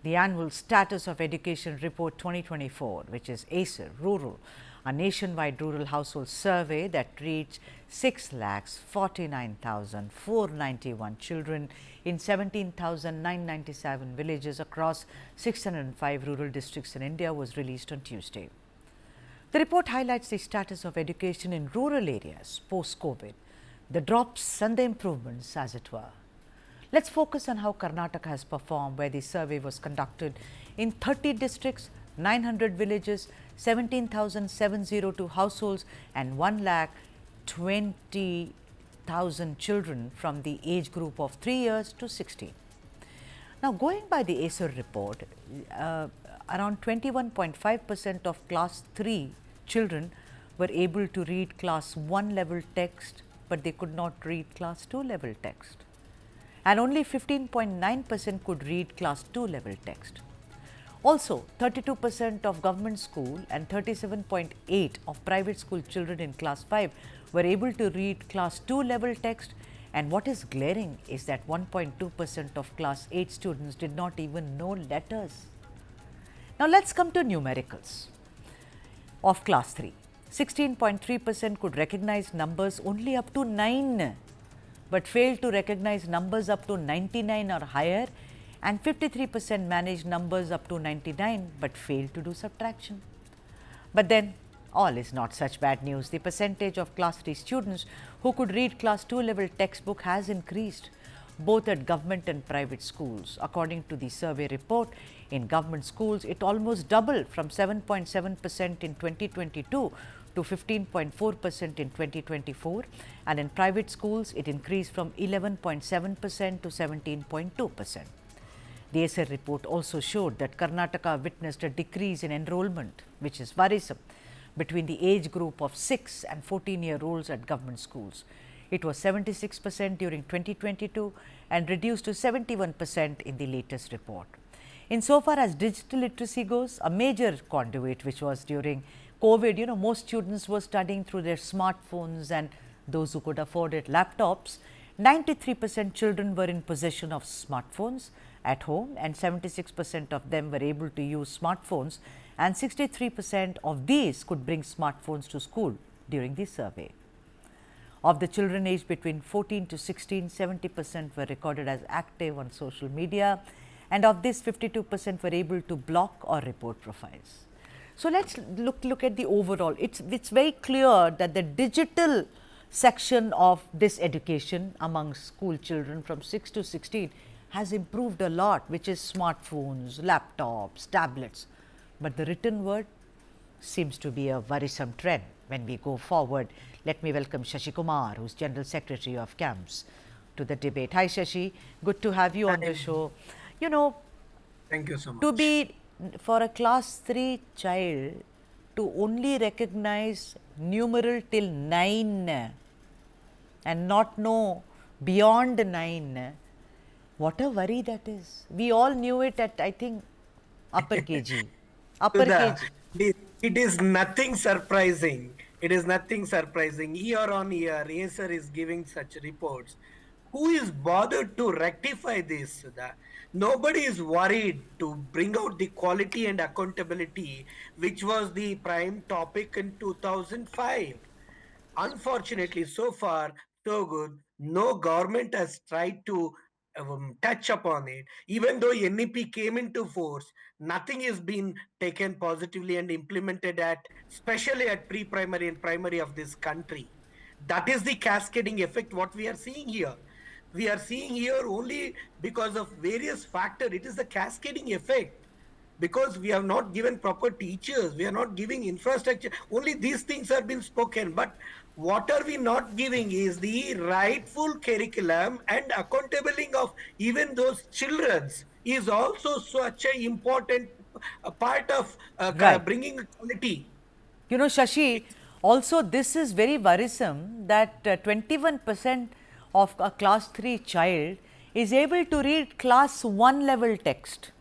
the annual Status of Education Report 2024, which is ASER Rural, a nationwide rural household survey that reached 6,49,491 children in 17,997 villages across 605 rural districts in India, was released on Tuesday. The report highlights the status of education in rural areas post-COVID, the drops and the improvements, as it were. Let's focus on how Karnataka has performed, where the survey was conducted in 30 districts, 900 villages, 17,702 households and 1,20,000 children from the age group of 3 years to 16. Now, going by the ASER report, around 21.5% of class 3 children were able to read class 1 level text, but they could not read class 2 level text. And only 15.9% could read class 2 level text. Also, 32% of government school and 37.8% of private school children in class 5 were able to read class 2 level text, and what is glaring is that 1.2% of class 8 students did not even know letters. Now, let's come to numericals of class 3. 16.3% could recognize numbers only up to 9, but failed to recognize numbers up to 99 or higher, and 53% managed numbers up to 99 but failed to do subtraction. But then all is not such bad news. The percentage of class 3 students who could read class 2 level textbook has increased both at government and private schools. According to the survey report, in government schools it almost doubled from 7.7% in 2022 to 15.4% in 2024, and in private schools it increased from 11.7% to 17.2%. The ASER report also showed that Karnataka witnessed a decrease in enrollment, which is worrisome, between the age group of 6 and 14-year-olds at government schools. It was 76% during 2022 and reduced to 71% in the latest report. Insofar as digital literacy goes, a major conduit, which was during COVID, most students were studying through their smartphones, and those who could afford it, laptops. 93% children were in possession of smartphones at home, and 76% of them were able to use smartphones, and 63% of these could bring smartphones to school during the survey. Of the children aged between 14 to 16, 70% were recorded as active on social media, and of this 52% were able to block or report profiles. So, let's look at the overall. It's very clear that the digital section of this education among school children from 6 to 16 has improved a lot, which is smartphones, laptops, tablets. But the written word seems to be a worrisome trend when we go forward. Let me welcome Shashi Kumar, who is General Secretary of CAMS, to the debate. Hi Shashi, good to have you on the show. Thank you so much. To be, for a class 3 child to only recognize numeral till 9 and not know beyond 9, what a worry that is. We all knew it at, I think, upper KG. It is nothing surprising. It is nothing surprising. Year on year, ASER is giving such reports. Who is bothered to rectify this? Nobody is worried to bring out the quality and accountability, which was the prime topic in 2005. Unfortunately, so far, so good. No government has tried to touch upon it. Even though NEP came into force, nothing is being taken positively and implemented especially at pre-primary and primary of this country. That is the cascading effect what we are seeing here. We are seeing here only because of various factors. It is the cascading effect, because we have not given proper teachers, we are not giving infrastructure. Only these things have been spoken, but what are we not giving is the rightful curriculum and accountability of even those children's is also such an important part of Right. bringing quality. Shashi, also this is very worrisome that 21% of a class 3 child is able to read class 1 level text,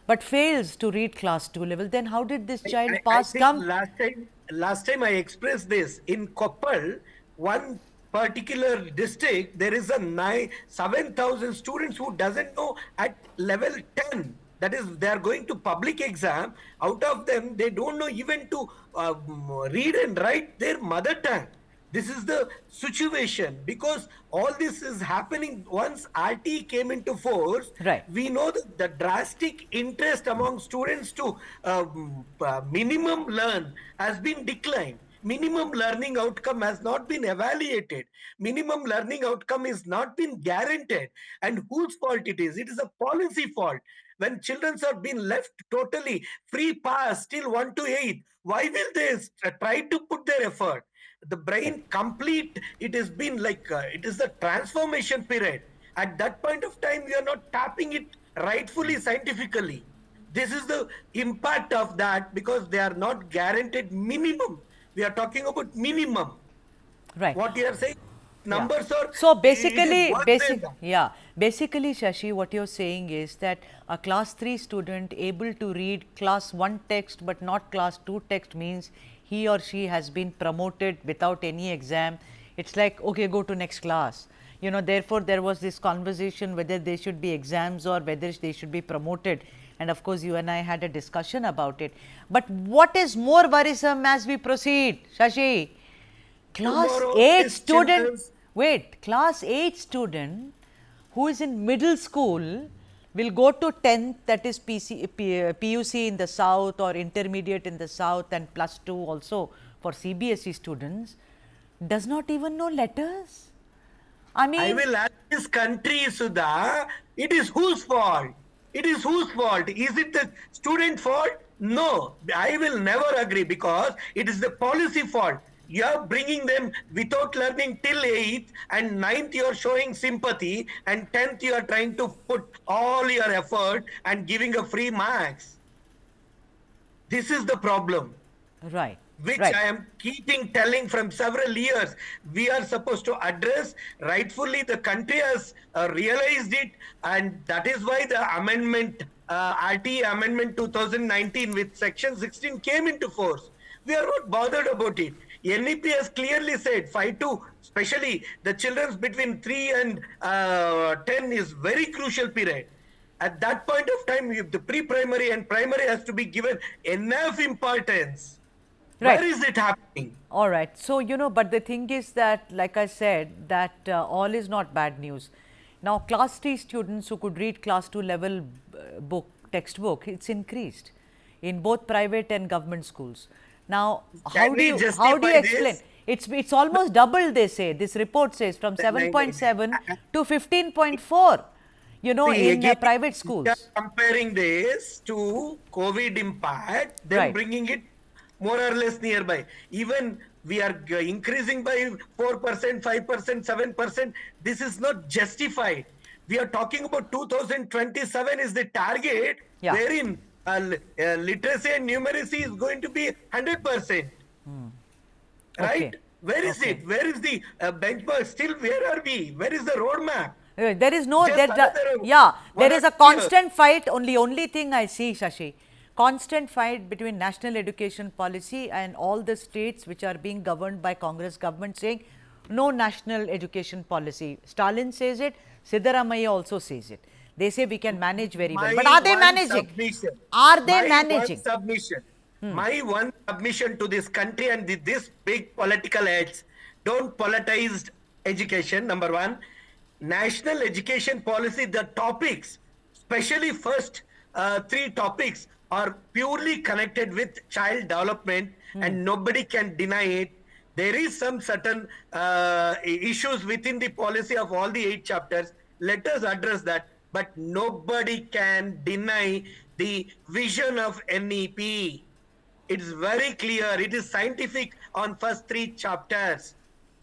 but fails to read class 2 level. Then how did this child I pass think come? last time I expressed this in Koppal, one particular district, there is a 7,000 students who doesn't know at level 10. That is, they are going to public exam. Out of them, they don't know even to read and write their mother tongue. This is the situation, because all this is happening once RT came into force. Right. We know that the drastic interest among students to minimum learn has been declined. Minimum learning outcome has not been evaluated. Minimum learning outcome is not been guaranteed. And whose fault it is? It is a policy fault. When children are being left totally free pass till 1 to 8, why will they try to put their effort? The brain complete, it has been like, it is the transformation period. At that point of time, we are not tapping it rightfully scientifically. This is the impact of that, because they are not guaranteed minimum. We are talking about minimum. Right. What you are saying, Yeah. numbers are, So it is basically, worse than that. basically, Shashi, what you're saying is that a class 3 student able to read class 1 text but not class 2 text means he or she has been promoted without any exam. It's like, okay, go to next class. You know, therefore, there was this conversation whether there should be exams or whether they should be promoted. And of course, you and I had a discussion about it. But what is more worrisome as we proceed, Shashi? Class Tomorrow 8 is student, children's. wait, class 8 student who is in middle school will go to 10th, that is PUC in the south or intermediate in the south, and plus 2 also for CBSE students, does not even know letters. I I mean, will ask this country, Sudha, it is whose fault? It is whose fault? Is it the student fault? No, I will never agree, because it is the policy fault. You are bringing them without learning till 8th, and 9th you are showing sympathy, and 10th you are trying to put all your effort and giving a free marks. This is the problem, right, which right. I am keeping telling from several years. We are supposed to address rightfully. The country has realized it, and that is why the amendment, RT Amendment 2019 with Section 16 came into force. We are not bothered about it. NEP has clearly said 5 to, especially the children's between 3 and 10 is very crucial period. At that point of time, if the pre-primary and primary has to be given enough importance. Where Right. is it happening? All right. So, you know, but the thing is that, like I said, that all is not bad news. Now, class 3 students who could read class 2 level book, textbook, it's increased in both private and government schools. Now, Can we how do you justify explain? this? It's almost doubled, they say. This report says from 7.7 to 15.4, you know, See, in again, private we are schools. comparing this to COVID impact, then Right. bringing it more or less nearby. Even we are increasing by 4%, 5%, 7%. This is not justified. We are talking about 2027 is the target, Yeah. wherein literacy and numeracy is going to be 100%. Okay. Right? Where is Okay. it? Where is the benchmark? Still, where are we? Where is the roadmap? There is no, Just another yeah, there 1 or is a 2 years. constant fight. Only thing I see, Shashi, constant fight between national education policy and all the states which are being governed by Congress government saying no national education policy. Stalin says it, Siddaramaiah also says it. They say we can manage very well, My but are they one managing? submission, Are they my one managing? submission, my one submission to this country and this big political heads, don't politize education, number one. National education policy, the topics, especially first 3 topics, are purely connected with child development, and nobody can deny it. There is some certain issues within the policy of all the 8 chapters. Let us address that. But nobody can deny the vision of NEP. It's very clear. It is scientific on first 3 chapters.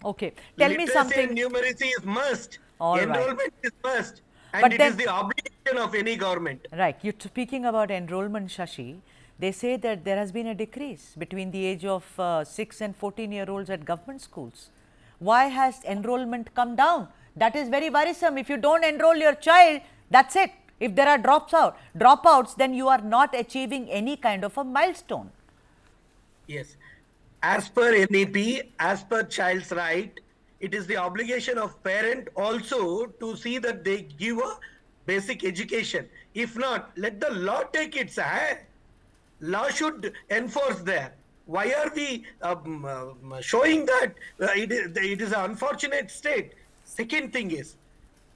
Okay, tell me Literacy and something. numeracy is must. All right, Enrollment is must. And but it is then the obligation of any government. right. You speaking about enrollment, Shashi, they say that there has been a decrease between the age of 6 and 14-year-olds at government schools. Why has enrollment come down? That is very worrisome. If you don't enroll your child, that's it. If there are dropouts, then you are not achieving any kind of a milestone. Yes. As per NEP, as per child's right, it is the obligation of parent also to see that they give a basic education. If not, let the law take its law should enforce there. Why are we showing that it is an unfortunate state? Second thing is,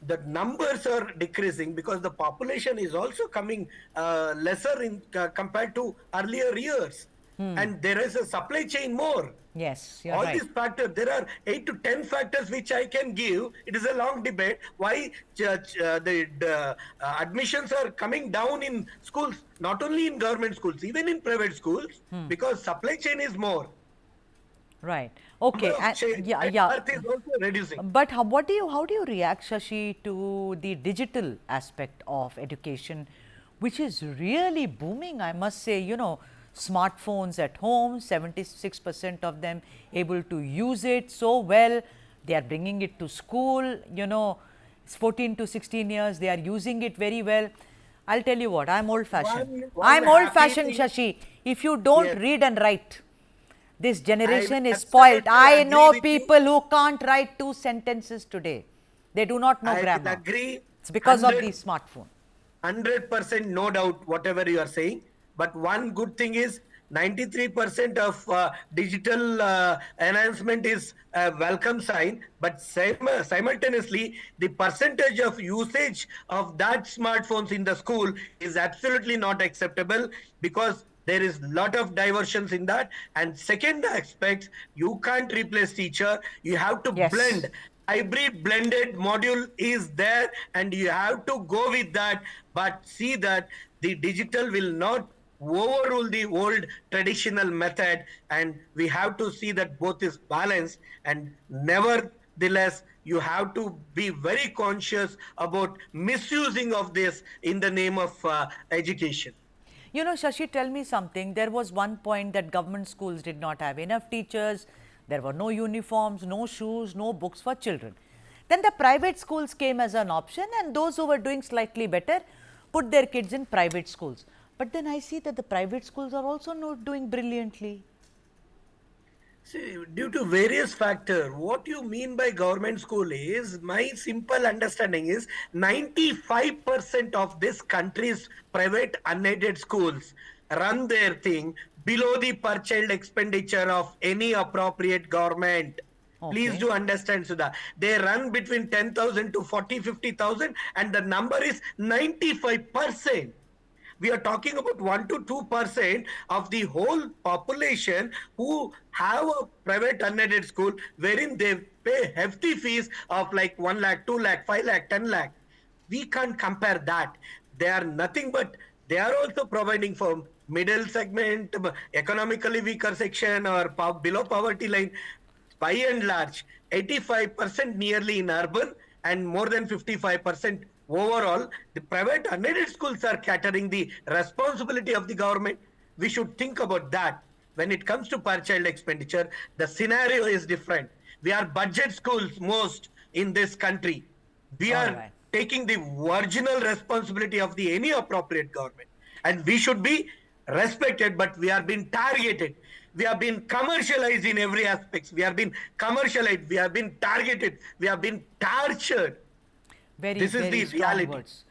the numbers are decreasing because the population is also coming lesser in compared to earlier years, and there is a supply chain more. Yes, you're All right. these factors, there are 8 to 10 factors which I can give. It is a long debate why the admissions are coming down in schools, not only in government schools, even in private schools, because supply chain is more. Right. Number Okay. of And yeah, yeah. birth is also reducing. But how do you react, Shashi, to the digital aspect of education, which is really booming? I must say, smartphones at home, 76% of them able to use it so well. They are bringing it to school, it's 14 to 16 years, they are using it very well. I'll tell you what, I'm old fashioned. One I'm old happy fashioned, thing, Shashi. If you don't yes, read and write, this I will generation is spoiled. absolutely I agree know with you. people who can't write 2 sentences today. They do not know I will grammar. agree It's because of the 100 smartphone. 100% no doubt whatever you are saying, but one good thing is 93% of digital enhancement is a welcome sign, but simultaneously the percentage of usage of that smartphones in the school is absolutely not acceptable, because there is lot of diversions in that. And second aspect, you can't replace teacher, you have to Yes. blend. Hybrid blended module is there, and you have to go with that, but see that the digital will not overrule the old traditional method, and we have to see that both is balanced. And nevertheless, you have to be very conscious about misusing of this in the name of education. Shashi, tell me something. There was one point that government schools did not have enough teachers. There were no uniforms, no shoes, no books for children. Then the private schools came as an option, and those who were doing slightly better put their kids in private schools. But then I see that the private schools are also not doing brilliantly. See, due to various factors, what you mean by government school is, my simple understanding is 95% of this country's private unaided schools run their thing below the per child expenditure of any appropriate government. Please Okay. do understand, Sudha. They run between 10,000 to 40, 50,000, and the number is 95%. We are talking about 1 to 2% of the whole population who have a private unaided school, wherein they pay hefty fees of like 1 lakh, 2 lakh, 5 lakh, 10 lakh. We can't compare that. They are nothing but, they are also providing for middle segment, economically weaker section, or below poverty line. By and large, 85% nearly in urban, and more than 55% overall. The private unaided schools are catering the responsibility of the government. We should think about that. When it comes to per child expenditure, the scenario is different. We are budget schools most in this country. We All are right. taking the original responsibility of the any appropriate government, and we should be respected, but we are being targeted. We have been commercialized in every aspect. We have been commercialized, we have been targeted, we have been tortured. Very, This is very the strong reality. words.